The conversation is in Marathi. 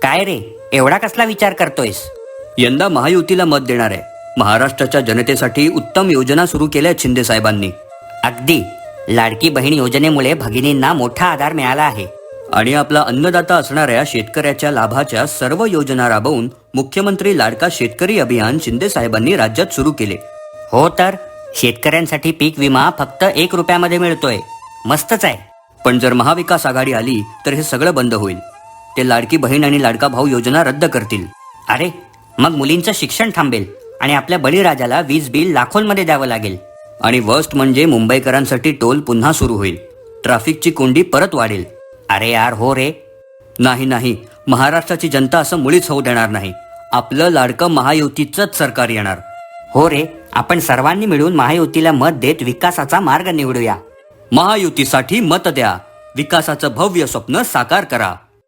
काय रे, एवढा कसला विचार करतोयस? यंदा महायुतीला मत देणार आहे. महाराष्ट्राच्या जनतेसाठी उत्तम योजना सुरू केल्या शिंदे साहेबांनी. अगदी. लाडकी बहीण योजनेमुळे भगिनींना मोठा आधार मिळाला आहे. आणि आपला अन्नदाता असणाऱ्या शेतकऱ्याच्या लाभाच्या सर्व योजना राबवून मुख्यमंत्री लाडका शेतकरी अभियान शिंदे साहेबांनी राज्यात सुरू केले. हो तर, शेतकऱ्यांसाठी पीक विमा फक्त 1 रुपयामध्ये मिळतोय. मस्तच आहे. पण जर महाविकास आघाडी आली तर हे सगळं बंद होईल. ते लाडकी बहीण आणि लाडका भाऊ योजना रद्द करतील. अरे, मग मुलींचं शिक्षण थांबेल आणि आपल्या बळीराजाला वीज बिल लाखोंमध्ये द्यावं लागेल. आणि वर्स्ट म्हणजे मुंबईकरांसाठी टोल पुन्हा सुरू होईल. ट्रॅफिकची कोंडी परत वाढेल. अरे यार, हो रे. नाही, महाराष्ट्राची जनता असं मुळीच होऊ देणार नाही. आपलं लाडकं महायुतीचंच सरकार येणार. हो रे, आपण सर्वांनी मिळून महायुतीला मत देत विकासाचा मार्ग निवडूया. महायुतीसाठी मत द्या. विकासाचं भव्य स्वप्न साकार करा.